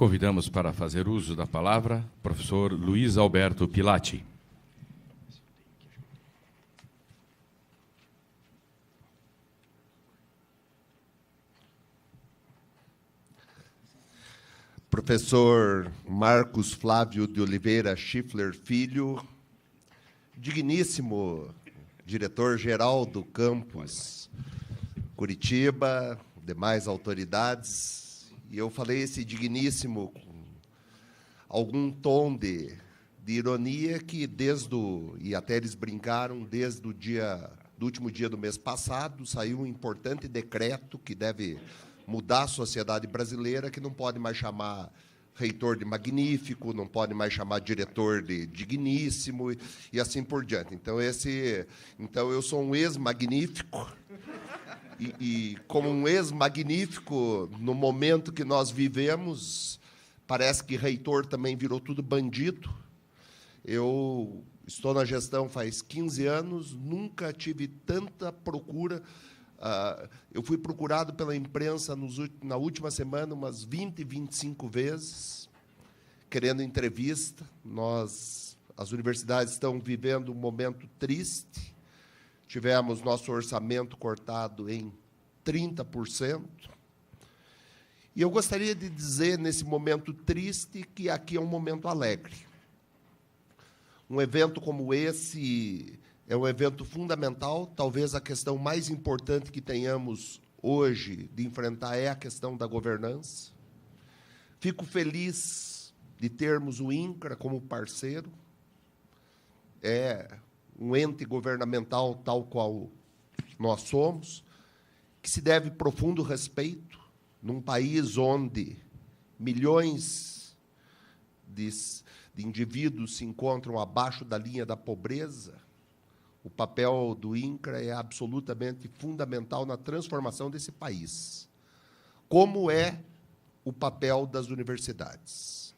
Convidamos para fazer uso da palavra o professor Luiz Alberto Pilati. Professor Marcos Flávio de Oliveira Schiffler Filho, digníssimo diretor-geral do campus Curitiba, demais autoridades, e eu falei esse digníssimo com algum tom de ironia que e até eles brincaram, desde do último dia do mês passado, saiu um importante decreto que deve mudar a sociedade brasileira, que não pode mais chamar reitor de magnífico, não pode mais chamar diretor de digníssimo e assim por diante. Então eu sou um ex-magnífico e como um ex-magnífico, no momento que nós vivemos, parece que reitor também virou tudo bandido. Eu estou na gestão faz 15 anos, nunca tive tanta procura. Eu fui procurado pela imprensa na última semana umas 20, 25 vezes, querendo entrevista. As universidades estão vivendo um momento triste. Tivemos nosso orçamento cortado em 30%. E eu gostaria de dizer, nesse momento triste, que aqui é um momento alegre. Um evento como esse é um evento fundamental, talvez a questão mais importante que tenhamos hoje de enfrentar é a questão da governança. Fico feliz de termos o INCRA como parceiro. É um ente governamental tal qual nós somos, que se deve profundo respeito num país onde milhões de indivíduos se encontram abaixo da linha da pobreza. O papel do INCRA é absolutamente fundamental na transformação desse país, como é o papel das universidades.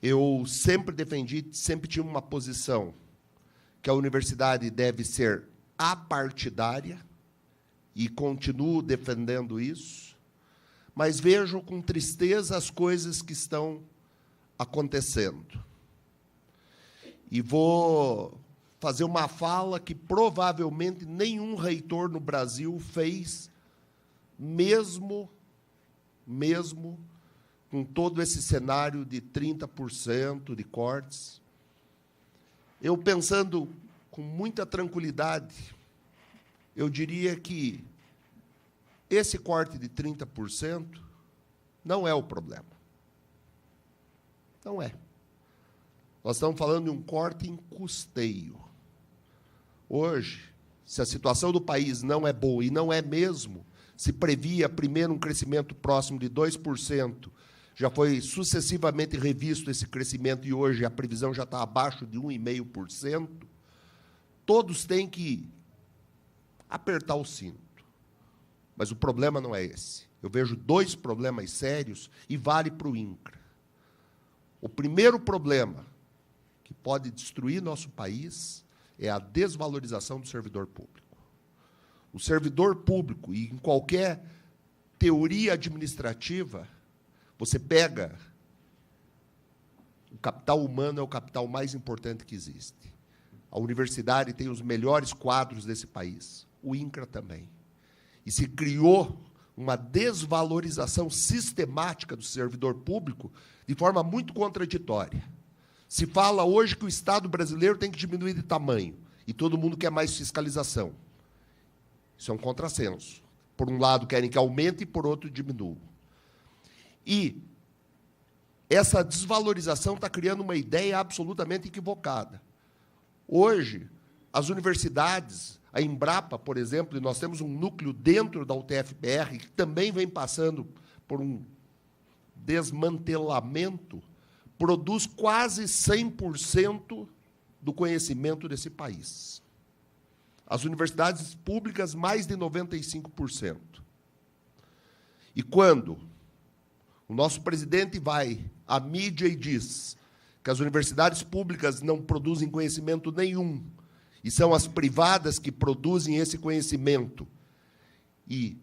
Eu sempre defendi, sempre tive uma posição que a universidade deve ser apartidária, e continuo defendendo isso, mas vejo com tristeza as coisas que estão acontecendo. E vou fazer uma fala que provavelmente nenhum reitor no Brasil fez, mesmo com todo esse cenário de 30% de cortes. Eu, pensando com muita tranquilidade, eu diria que esse corte de 30% não é o problema. Não é. Nós estamos falando de um corte em custeio. Hoje, se a situação do país não é boa, e não é mesmo, se previa primeiro um crescimento próximo de 2%, já foi sucessivamente revisto esse crescimento e hoje a previsão já está abaixo de 1,5%, todos têm que apertar o cinto. Mas o problema não é esse. Eu vejo dois problemas sérios e vale para o INCRA. O primeiro problema que pode destruir nosso país é a desvalorização do servidor público. O servidor público, e em qualquer teoria administrativa, você pega o capital humano, é o capital mais importante que existe. A universidade tem os melhores quadros desse país, o INCRA também. E se criou uma desvalorização sistemática do servidor público de forma muito contraditória. Se fala hoje que o Estado brasileiro tem que diminuir de tamanho e todo mundo quer mais fiscalização. Isso é um contrassenso. Por um lado, querem que aumente e, por outro, diminua. E essa desvalorização está criando uma ideia absolutamente equivocada. Hoje, as universidades, a Embrapa, por exemplo, e nós temos um núcleo dentro da UTF-PR que também vem passando por um desmantelamento, produz quase 100% do conhecimento desse país. As universidades públicas, mais de 95%. E quando o nosso presidente vai à mídia e diz que as universidades públicas não produzem conhecimento nenhum, e são as privadas que produzem esse conhecimento, e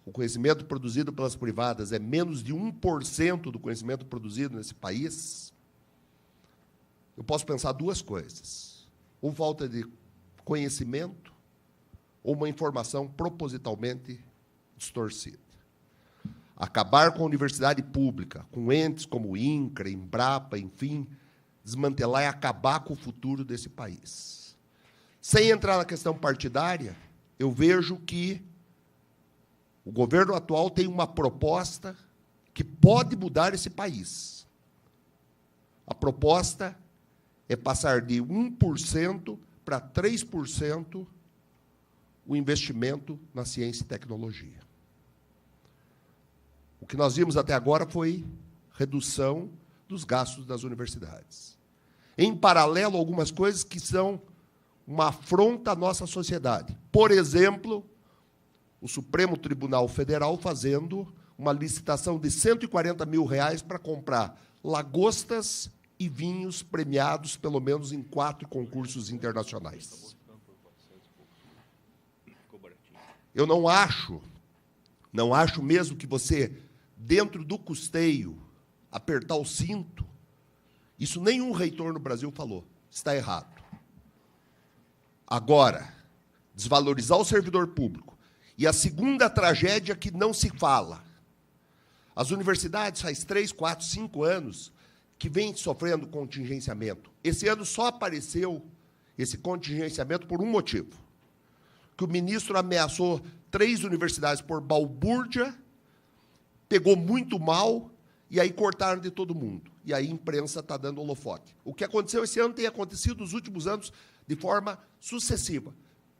o conhecimento produzido pelas privadas é menos de 1% do conhecimento produzido nesse país, eu posso pensar duas coisas: ou falta de conhecimento, ou uma informação propositalmente distorcida. Acabar com a universidade pública, com entes como o INCRA, Embrapa, enfim, desmantelar e acabar com o futuro desse país. Sem entrar na questão partidária, eu vejo que o governo atual tem uma proposta que pode mudar esse país. A proposta é passar de 1% para 3% o investimento na ciência e tecnologia. O que nós vimos até agora foi redução dos gastos das universidades. Em paralelo, algumas coisas que são uma afronta à nossa sociedade. Por exemplo, o Supremo Tribunal Federal fazendo uma licitação de R$140 mil para comprar lagostas e vinhos premiados, pelo menos em 4 concursos internacionais. Eu não acho mesmo que você, dentro do custeio, apertar o cinto, isso nenhum reitor no Brasil falou, está errado. Agora, desvalorizar o servidor público. E a segunda tragédia que não se fala. As universidades, faz 3, 4, 5 anos, que vêm sofrendo contingenciamento. Esse ano só apareceu esse contingenciamento por um motivo: que o ministro ameaçou 3 universidades por balbúrdia, pegou muito mal, e aí cortaram de todo mundo. E aí a imprensa está dando holofote. O que aconteceu esse ano tem acontecido nos últimos anos de forma sucessiva.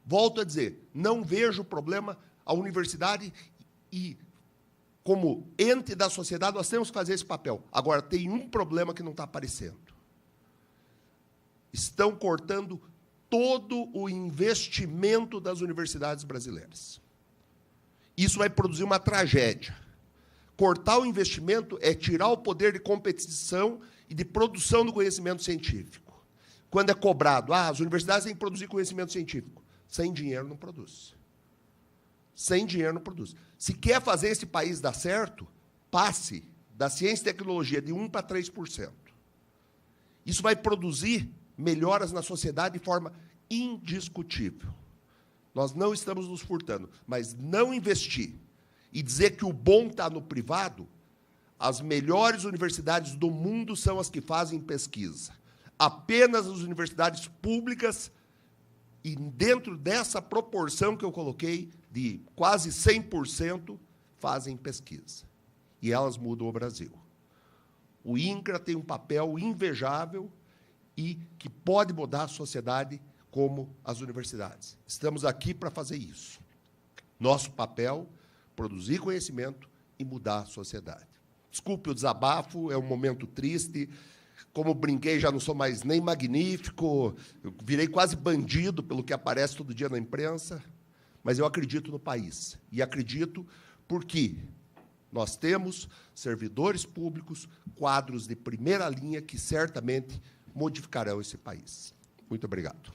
Volto a dizer, não vejo problema a universidade e, como ente da sociedade, nós temos que fazer esse papel. Agora, tem um problema que não está aparecendo. Estão cortando todo o investimento das universidades brasileiras. Isso vai produzir uma tragédia. Cortar o investimento é tirar o poder de competição e de produção do conhecimento científico. Quando é cobrado, as universidades têm que produzir conhecimento científico. Sem dinheiro não produz. Sem dinheiro não produz. Se quer fazer esse país dar certo, passe da ciência e tecnologia de 1% para 3%. Isso vai produzir melhoras na sociedade de forma indiscutível. Nós não estamos nos furtando, mas não investir e dizer que o bom está no privado, as melhores universidades do mundo são as que fazem pesquisa. Apenas as universidades públicas, e dentro dessa proporção que eu coloquei, de quase 100%, fazem pesquisa. E elas mudam o Brasil. O INCRA tem um papel invejável e que pode mudar a sociedade como as universidades. Estamos aqui para fazer isso. Nosso papel, produzir conhecimento e mudar a sociedade. Desculpe o desabafo, é um momento triste. Como brinquei, já não sou mais nem magnífico, eu virei quase bandido pelo que aparece todo dia na imprensa, mas eu acredito no país. E acredito porque nós temos servidores públicos, quadros de primeira linha que certamente modificarão esse país. Muito obrigado.